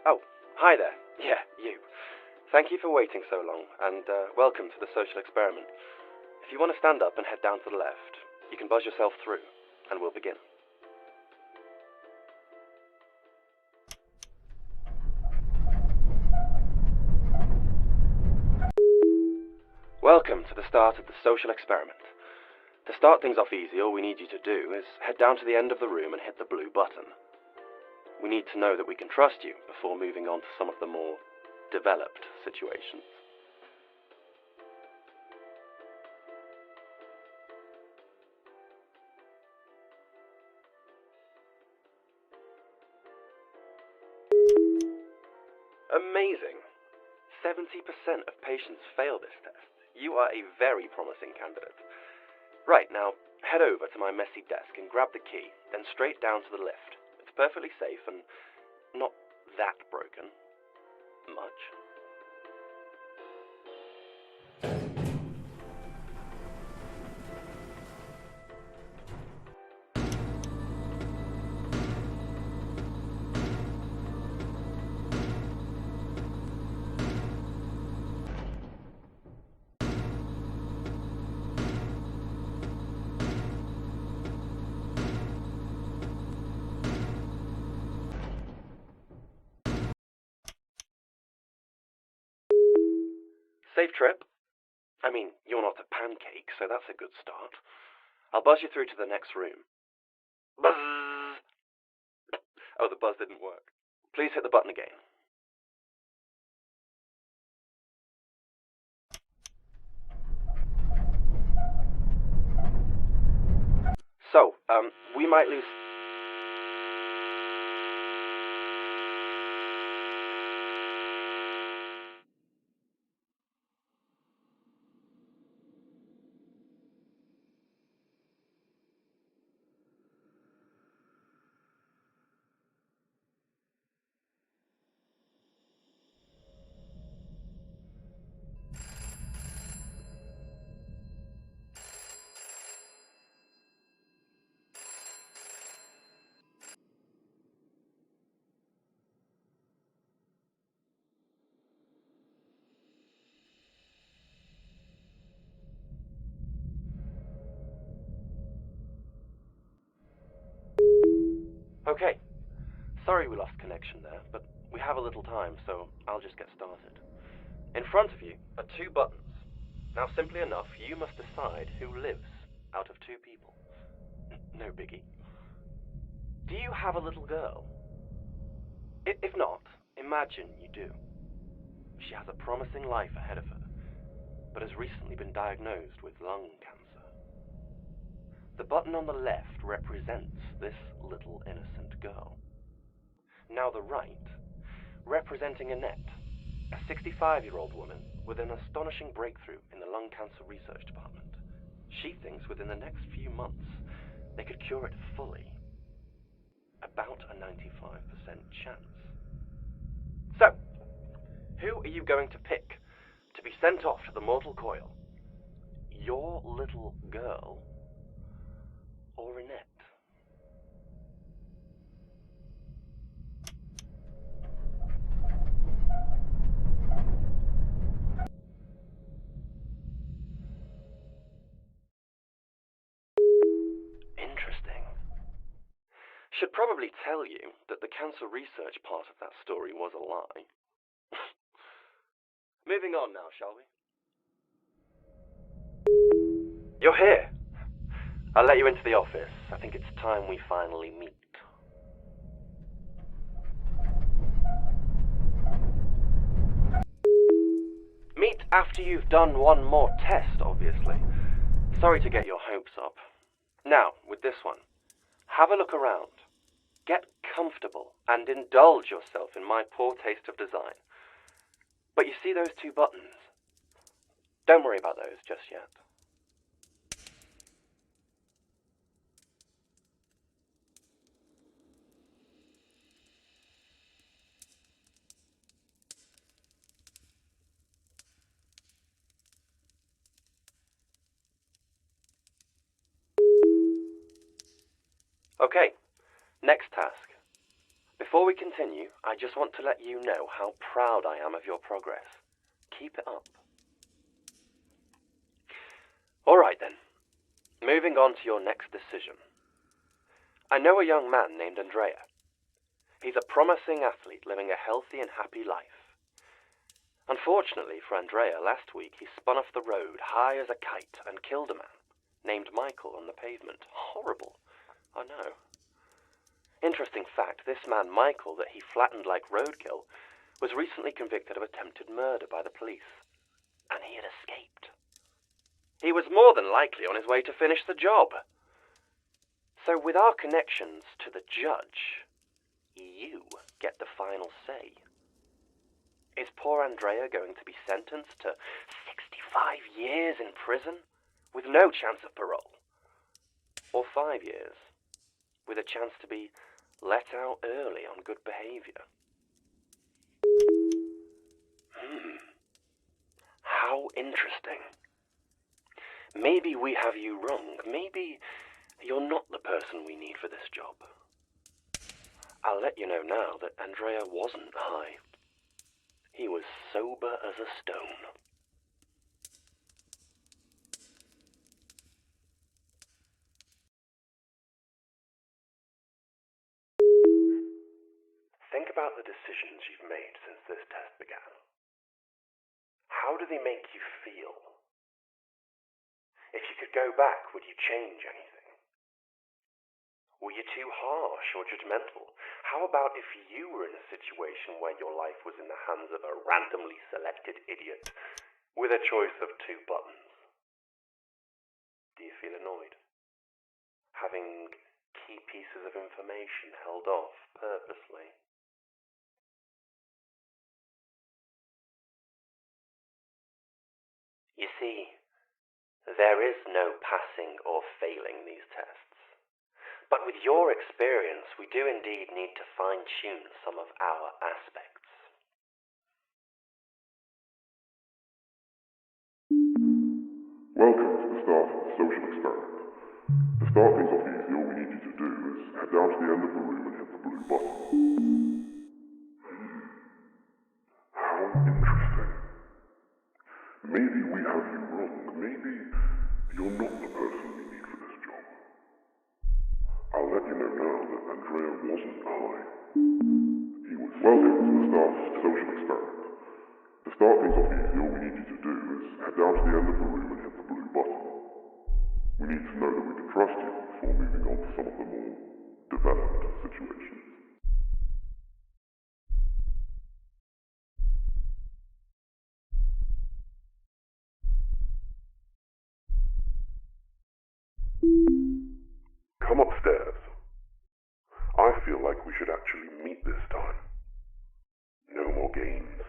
Oh, hi there. Yeah, you. Thank you for waiting so long, and welcome to the social experiment. If you want to stand up and head down to the left, you can buzz yourself through, and we'll begin. Welcome to the start of the social experiment. To start things off easy, all we need you to do is head down to the end of the room and hit the blue button. We need to know that we can trust you before moving on to some of the more developed situations. Amazing! 70% of patients fail this test. You are a very promising candidate. Right, now, head over to my messy desk and grab the key, then straight down to the lift. It's perfectly safe and not that broken. Much. Safe trip? I mean, you're not a pancake, so that's a good start. I'll buzz you through to the next room. Buzz! Oh, the buzz didn't work. Please hit the button again. So, we might lose... Okay. Sorry we lost connection there, but we have a little time, so I'll just get started. In front of you are two buttons. Now, simply enough, you must decide who lives out of two people. No biggie. Do you have a little girl? If not, imagine you do. She has a promising life ahead of her, but has recently been diagnosed with lung cancer. The button on the left represents this little innocent girl. Now the right, representing Annette, a 65-year-old woman with an astonishing breakthrough in the lung cancer research department. She thinks within the next few months they could cure it fully. About a 95% chance. So, who are you going to pick to be sent off to the mortal coil? Your little girl or Annette? Interesting. Should probably tell you that the cancer research part of that story was a lie. Moving on now, shall we? You're here. I'll let you into the office. I think it's time we finally meet. Meet after you've done one more test, obviously. Sorry to get your hopes up. Now, with this one, have a look around. Get comfortable and indulge yourself in my poor taste of design. But you see those two buttons? Don't worry about those just yet. Okay, next task. Before we continue, I just want to let you know how proud I am of your progress. Keep it up. Alright then, moving on to your next decision. I know a young man named Andrea. He's a promising athlete living a healthy and happy life. Unfortunately for Andrea, last week he spun off the road high as a kite and killed a man named Michael on the pavement. Horrible, I know. Interesting fact, this man Michael that he flattened like roadkill was recently convicted of attempted murder by the police, and he had escaped. He was more than likely on his way to finish the job. So with our connections to the judge, you get the final say. Is poor Andrea going to be sentenced to 65 years in prison with no chance of parole? Or 5 years with a chance to be let out early on good behavior? How interesting. Maybe we have you wrong. Maybe you're not the person we need for this job. I'll let you know now that Andrea wasn't high. He was sober as a stone. Think about the decisions you've made since this test began. How do they make you feel? If you could go back, would you change anything? Were you too harsh or judgmental? How about if you were in a situation where your life was in the hands of a randomly selected idiot with a choice of 2 buttons? Do you feel annoyed? Having key pieces of information held off purposely? You see, there is no passing or failing these tests. But with your experience, we do indeed need to fine-tune some of our aspects. Welcome to the start of the social experiment. To start things off easy, all we need you to do is head down to the end of the room and hit the blue button. How interesting. Maybe we have you wrong. Maybe you're not the person we need for this job. I'll let you know now that Andrea wasn't high. He was. Welcome to the start of the social experiment. To start things off easy, all we need you to do is head down to the end of the room and hit the blue button. We need to know that we can trust you before moving on to some of the more developed situations. Come upstairs. I feel like we should actually meet this time. No more games.